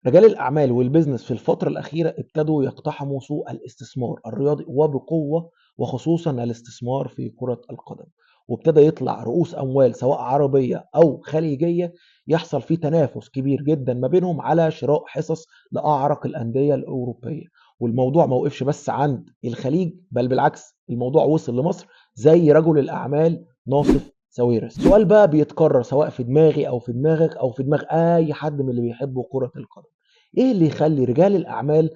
رجال الأعمال والبيزنس في الفترة الأخيرة ابتدوا يقتحموا سوق الاستثمار الرياضي وبقوة، وخصوصا الاستثمار في كرة القدم. وابتدى يطلع رؤوس أموال سواء عربية أو خليجية، يحصل فيه تنافس كبير جدا ما بينهم على شراء حصص لأعرق الأندية الأوروبية. والموضوع ما وقفش بس عند الخليج، بل بالعكس الموضوع وصل لمصر، زي رجل الأعمال ناصف ساويرس. سؤال بقى بيتكرر سواء في دماغي أو في دماغك أو في دماغ أي حد من اللي بيحبوا كرة القدم: ايه اللي يخلي رجال الاعمال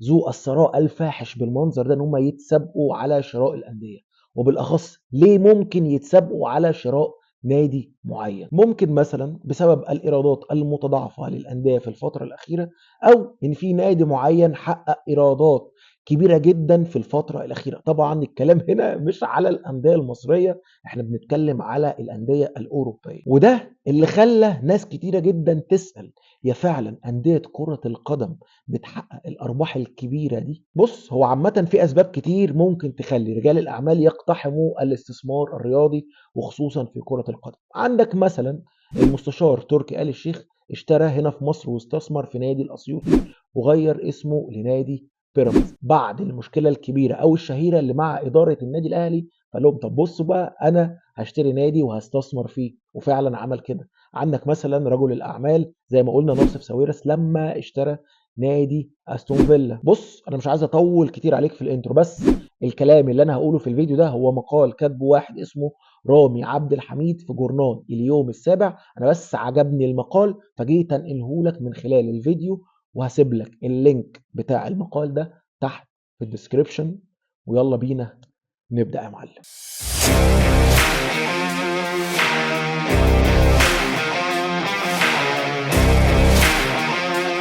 ذو الثراء الفاحش بالمنظر ده ان هم يتسابقوا على شراء الانديه؟ وبالاخص ليه ممكن يتسابقوا على شراء نادي معين؟ ممكن مثلا بسبب الايرادات المتضاعفه للانديه في الفتره الاخيره، او ان في نادي معين حقق ايرادات كبيره جدا في الفتره الاخيره. طبعا الكلام هنا مش على الانديه المصريه، احنا بنتكلم على الانديه الاوروبيه. وده اللي خلى ناس كتيره جدا تسال: هي فعلا أندية كرة القدم بتحقق الأرباح الكبيرة دي؟ بص، هو عامة في أسباب كتير ممكن تخلي رجال الأعمال يقتحموا الاستثمار الرياضي، وخصوصا في كرة القدم. عندك مثلا المستشار تركي آل الشيخ اشترى هنا في مصر واستثمر في نادي الأسيوطي، وغير اسمه لنادي بيراميدز بعد المشكلة الكبيرة أو الشهيرة اللي مع إدارة النادي الأهلي. فقال لهم: طب بصوا بقى، أنا هشتري نادي وهستثمر فيه. وفعلا عمل كده. عندك مثلا رجل الاعمال زي ما قلنا ناصف ساويرس لما اشترى نادي استون فيلا. بص، انا مش عايز اطول كتير عليك في الانترو، بس الكلام اللي انا هقوله في الفيديو ده هو مقال كاتبه واحد اسمه رامي عبد الحميد في جورنال اليوم السابع. انا بس عجبني المقال فجيت انقله لك من خلال الفيديو، وهسيب لك اللينك بتاع المقال ده تحت في الديسكريبشن. ويلا بينا نبدأ يا معلم.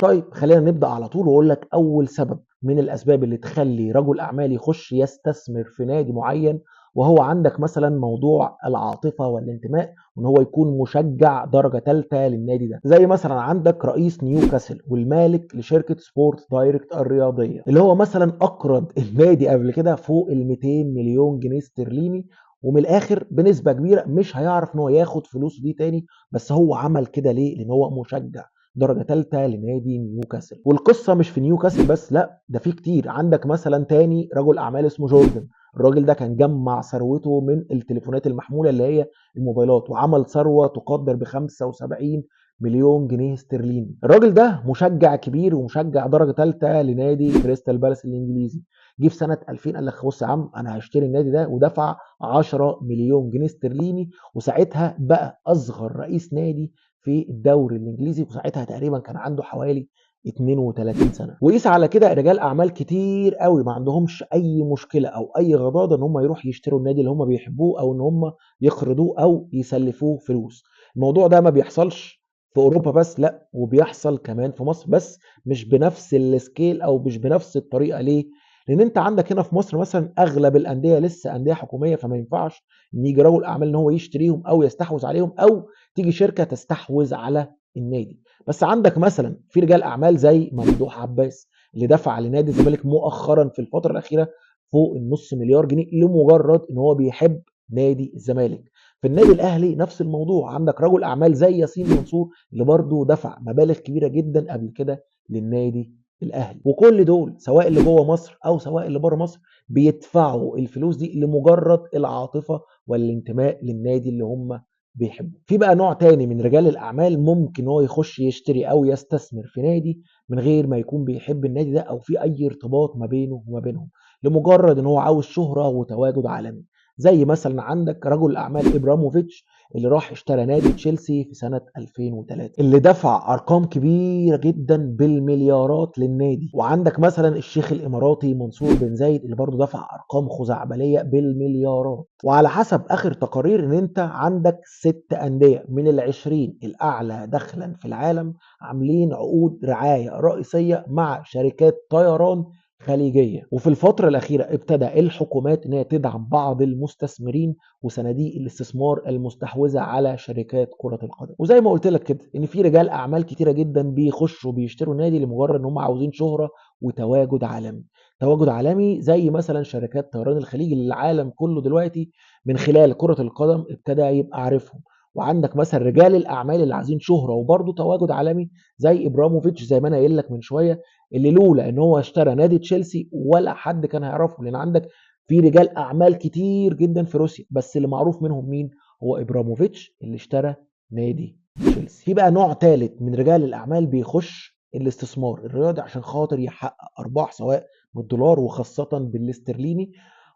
طيب خلينا نبدأ على طول وأقول لك أول سبب من الأسباب اللي تخلي رجل أعمال يخش يستثمر في نادي معين، وهو عندك مثلا موضوع العاطفة والانتماء، وإن هو يكون مشجع درجة ثالثة للنادي ده. زي مثلا عندك رئيس نيوكاسل والمالك لشركة سبورت دايركت الرياضية، اللي هو مثلا أقرض النادي قبل كده فوق ال 200 مليون جنيه استرليني، ومن الآخر بنسبة كبيرة مش هيعرف إن هو ياخد فلوسه دي تاني. بس هو عمل كده ليه؟ لأن هو مشجع درجة ثالثة لنادي نيوكاسل. والقصة مش في نيوكاسل بس، لا، ده في كتير. عندك مثلا تاني رجل أعمال اسمه جوردن. الراجل ده كان جمع ثروته من التليفونات المحمولة اللي هي الموبايلات، وعمل ثروة تقدر ب 75 مليون جنيه استرليني. الراجل ده مشجع كبير ومشجع درجة ثالثة لنادي كريستال بالاس الإنجليزي. جه في سنة 2000 قال لك: بص يا عم، أنا هشتري النادي ده، ودفع 10 مليون جنيه استرليني. وساعتها بقى أصغر رئيس نادي في الدوري الانجليزي، وساعتها تقريبا كان عنده حوالي 32 سنه. وقيس على كده رجال اعمال كتير قوي ما عندهمش اي مشكله او اي غضاضه ان هم يروح يشتروا النادي اللي هم بيحبوه، او ان هم يقرضوه او يسلفوه فلوس. الموضوع ده ما بيحصلش في اوروبا بس، لا، وبيحصل كمان في مصر، بس مش بنفس السكيل او مش بنفس الطريقه. ليه؟ لان انت عندك هنا في مصر مثلا اغلب الانديه لسه انديه حكوميه، فما ينفعش ان يجي رجل اعمال ان هو يشتريهم او يستحوذ عليهم، او تيجي شركه تستحوذ على النادي. بس عندك مثلا في رجال اعمال زي ممدوح عباس، اللي دفع لنادي الزمالك مؤخرا في الفتره الاخيره فوق النص مليار جنيه لمجرد ان هو بيحب نادي الزمالك. في النادي الاهلي نفس الموضوع. عندك رجل اعمال زي ياسين منصور اللي برضه دفع مبالغ كبيره جدا قبل كده للنادي الاهلي. وكل دول سواء اللي جوه مصر او سواء اللي بره مصر بيدفعوا الفلوس دي لمجرد العاطفه والانتماء للنادي اللي هم بيحبه. في بقى نوع تاني من رجال الاعمال ممكن هو يخش يشتري او يستثمر في نادي من غير ما يكون بيحب النادي ده او في اي ارتباط ما بينه وما بينهم، لمجرد ان هو عاوز شهرة وتواجد عالمي. زي مثلا عندك رجل الاعمال ابراموفيتش اللي راح اشترى نادي تشيلسي في سنة 2003، اللي دفع ارقام كبيرة جدا بالمليارات للنادي. وعندك مثلا الشيخ الاماراتي منصور بن زايد اللي برضه دفع ارقام خزعبلية بالمليارات. وعلى حسب اخر تقارير ان انت عندك 6 انديه من ال20 الاعلى دخلا في العالم عاملين عقود رعايه رئيسيه مع شركات طيران خليجيه. وفي الفتره الاخيره ابتدى الحكومات ان هي تدعم بعض المستثمرين وصناديق الاستثمار المستحوذه على شركات كره القدم. وزي ما قلت لك كده ان في رجال اعمال كتيره جدا بيخشوا بيشتروا نادي لمجرد ان هم عاوزين شهره وتواجد عالمي. تواجد عالمي زي مثلا شركات طيران الخليج اللي العالم كله دلوقتي من خلال كرة القدم ابتدى يبقى عارفهم. وعندك مثلا رجال الاعمال اللي عايزين شهره وبرضه تواجد عالمي زي ابراموفيتش زي ما انا قايل لك من شويه، اللي لولا ان هو اشترى نادي تشيلسي ولا حد كان هيعرفه، لان عندك في رجال اعمال كتير جدا في روسيا، بس اللي معروف منهم مين؟ هو ابراموفيتش اللي اشترى نادي تشيلسي. في بقى نوع ثالث من رجال الاعمال بيخش الاستثمار الرياضي عشان خاطر يحقق ارباح سواء بالدولار وخاصه بالاسترليني،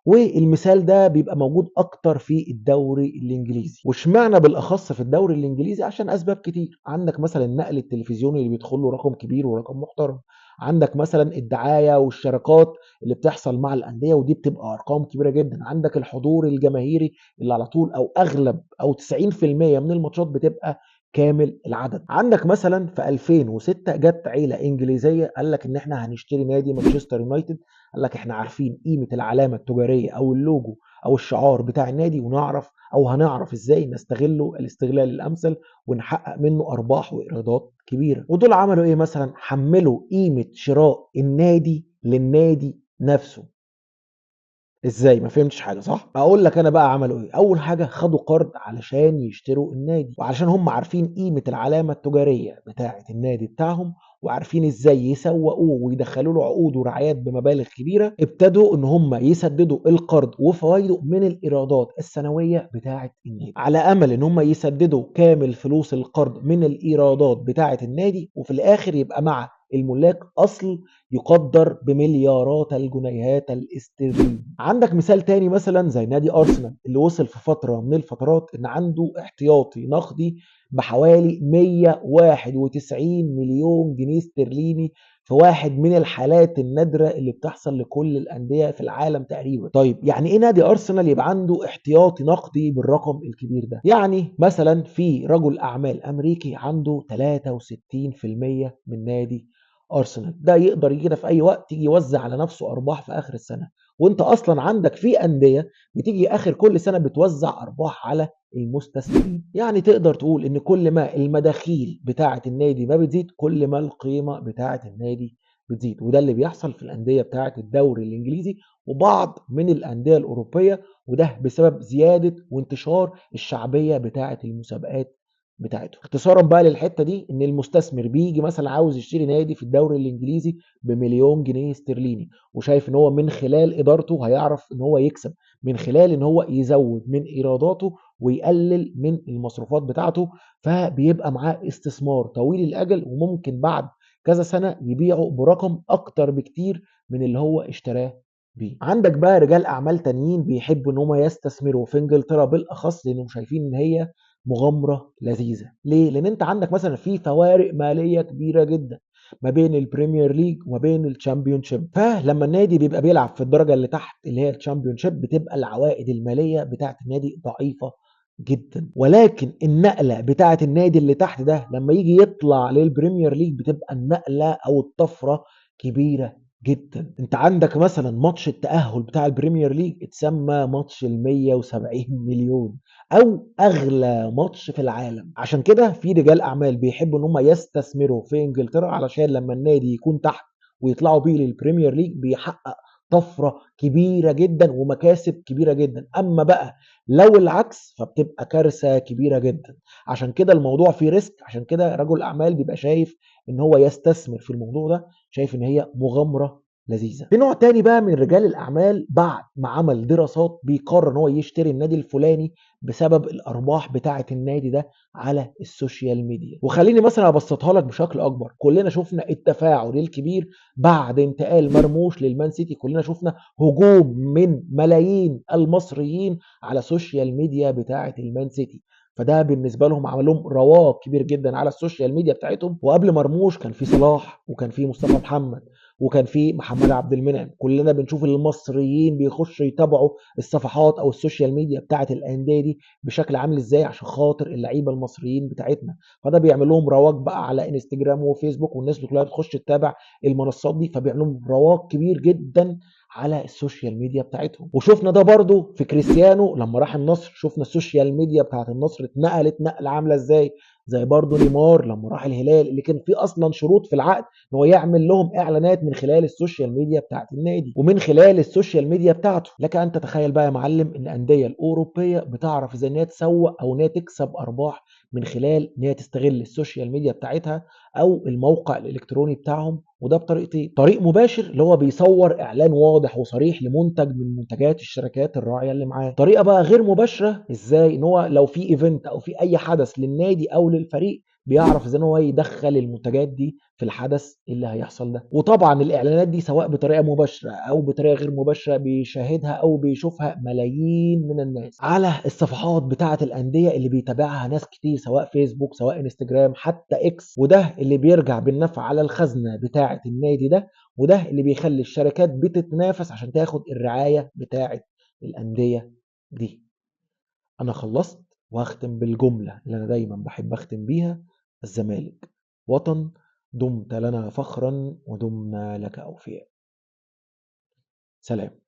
والمثال ده بيبقى موجود اكتر في الدوري الانجليزي. واشمعنى بالاخص في الدوري الانجليزي؟ عشان اسباب كتير. عندك مثلا النقل التلفزيوني اللي بيدخل له رقم كبير ورقم محترم، عندك مثلا الدعايه والشراكات اللي بتحصل مع الانديه ودي بتبقى ارقام كبيره جدا، عندك الحضور الجماهيري اللي على طول او اغلب او 90% من الماتشات بتبقى كامل العدد. عندك مثلا في 2006 جت عيله انجليزيه قال لك ان احنا هنشتري نادي مانشستر يونايتد. قال لك احنا عارفين قيمه العلامه التجاريه او اللوجو او الشعار بتاع النادي، ونعرف او هنعرف ازاي نستغله الاستغلال الامثل ونحقق منه ارباح وايرادات كبيره. ودول عملوا ايه؟ مثلا حملوا قيمه شراء النادي للنادي نفسه. ازاي؟ ما فهمتش حاجه صح؟ اقول لك انا بقى عملوا ايه. اول حاجه خدوا قرض علشان يشتروا النادي، وعلشان هم عارفين قيمه العلامه التجاريه بتاعه النادي بتاعهم وعارفين ازاي يسوقوه ويدخلوا له عقود ورعايات بمبالغ كبيره، ابتدوا ان هم يسددوا القرض وفوائده من الايرادات السنويه بتاعه النادي، على امل ان هم يسددوا كامل فلوس القرض من الايرادات بتاعه النادي، وفي الاخر يبقى مع الملاك اصل يقدر بمليارات الجنيهات الاسترلينية. عندك مثال تاني مثلا زي نادي ارسنال اللي وصل في فتره من الفترات ان عنده احتياطي نقدي بحوالي 191 مليون جنيه استرليني، في واحد من الحالات النادره اللي بتحصل لكل الانديه في العالم تقريبا. طيب يعني ايه نادي ارسنال يبقى عنده احتياطي نقدي بالرقم الكبير ده؟ يعني مثلا في رجل اعمال امريكي عنده 63% من نادي ارسنال، ده يقدر يجي كده في اي وقت يجي يوزع على نفسه ارباح في اخر السنه. وانت اصلا عندك في انديه بتيجي اخر كل سنه بتوزع ارباح على المستثمرين. يعني تقدر تقول ان كل ما المداخيل بتاعه النادي ما بتزيد كل ما القيمه بتاعه النادي بتزيد، وده اللي بيحصل في الانديه بتاعه الدوري الانجليزي وبعض من الانديه الاوروبيه، وده بسبب زياده وانتشار الشعبيه بتاعه المسابقات بتاعته. اختصارا بقى للحته دي، ان المستثمر بيجي مثلا عاوز يشتري نادي في الدوري الانجليزي بمليون جنيه استرليني، وشايف ان هو من خلال ادارته هيعرف ان هو يكسب، من خلال ان هو يزود من ايراداته ويقلل من المصروفات بتاعته، فبيبقى معاه استثمار طويل الاجل وممكن بعد كذا سنه يبيعه برقم اكتر بكتير من اللي هو اشتراه بيه. عندك بقى رجال اعمال تانيين بيحبوا ان هم يستثمروا في انجلترا بالاخص لانهم شايفين ان هي مغامره لذيذه. ليه؟ لان انت عندك مثلا في فوارق ماليه كبيره جدا ما بين البريمير ليج وما بين الشامبيون شيب، فلما النادي بيبقى بيلعب في الدرجه اللي تحت اللي هي الشامبيون شيب بتبقى العوائد الماليه بتاعه النادي ضعيفه جدا، ولكن النقله بتاعه النادي اللي تحت ده لما يجي يطلع للبريمير ليج بتبقى النقله او الطفره كبيره جدا. انت عندك مثلا ماتش التأهل بتاع البريمير ليج اتسمى ماتش ال 170 مليون او اغلى ماتش في العالم. عشان كده في رجال اعمال بيحبوا ان هم يستثمروا في انجلترا علشان لما النادي يكون تحت ويطلعوا بيه للبريمير ليج بيحقق طفره كبيره جدا ومكاسب كبيره جدا. اما بقى لو العكس فبتبقى كارثه كبيره جدا. عشان كده الموضوع فيه ريسك، عشان كده رجل اعمال بيبقى شايف ان هو يستثمر في الموضوع ده، شايف ان هي مغامره لذيذه. في نوع تاني بقى من رجال الاعمال بعد ما عمل دراسات بيقرر ان هو يشتري النادي الفلاني بسبب الارباح بتاعه النادي ده على السوشيال ميديا. وخليني مثلا ابسطها لك بشكل اكبر، كلنا شفنا التفاعل الكبير بعد انتقال مرموش للمان سيتي، كلنا شفنا هجوم من ملايين المصريين على السوشيال ميديا بتاعه المان سيتي، فده بالنسبه لهم عمل لهم رواج كبير جدا على السوشيال ميديا بتاعتهم. وقبل مرموش كان في صلاح وكان في مصطفى محمد وكان في محمد عبد المنعم، كلنا بنشوف المصريين بيخشوا يتابعوا الصفحات او السوشيال ميديا بتاعه الانديه دي بشكل عامل ازاي عشان خاطر اللعيبه المصريين بتاعتنا، فده بيعمل لهم رواج بقى على انستجرام وفيسبوك والناس كلها بتخش تتابع المنصات دي، فبيعمل لهم رواج كبير جدا على السوشيال ميديا بتاعتهم. وشفنا ده برضو في كريستيانو لما راح النصر، شفنا السوشيال ميديا بتاعت النصر اتنقلت نقله عامله ازاي، زي برضو نيمار لما راح الهلال، اللي كان فيه اصلا شروط في العقد ان هو يعمل لهم اعلانات من خلال السوشيال ميديا بتاعت النادي ومن خلال السوشيال ميديا بتاعته. لك ان تتخيل بقى يا معلم ان الانديه الاوروبيه بتعرف ازاي ان هي تسوق او ان هي تكسب ارباح من خلال ان هي تستغل السوشيال ميديا بتاعتها او الموقع الالكتروني بتاعهم. وده بطريقتين: طريق مباشر اللي هو بيصور اعلان واضح وصريح لمنتج من منتجات الشركات الراعيه اللي معاه. طريقه بقى غير مباشره ازاي؟ ان هو لو في ايفنت او في اي حدث للنادي او للفريق بيعرف ازاي ان هو يدخل المنتجات دي في الحدث اللي هيحصل ده. وطبعا الاعلانات دي سواء بطريقه مباشره او بطريقه غير مباشره بيشاهدها او بيشوفها ملايين من الناس على الصفحات بتاعه الانديه اللي بيتابعها ناس كتير، سواء فيسبوك سواء انستجرام حتى اكس. وده اللي بيرجع بالنفع على الخزنه بتاعه النادي ده، وده اللي بيخلي الشركات بتتنافس عشان تاخد الرعايه بتاعه الانديه دي. انا خلصت، وهختم بالجمله اللي انا دايما بحب اختم بيها: الزمالك وطن، دمت لنا فخرا ودمنا لك اوفياء. سلام.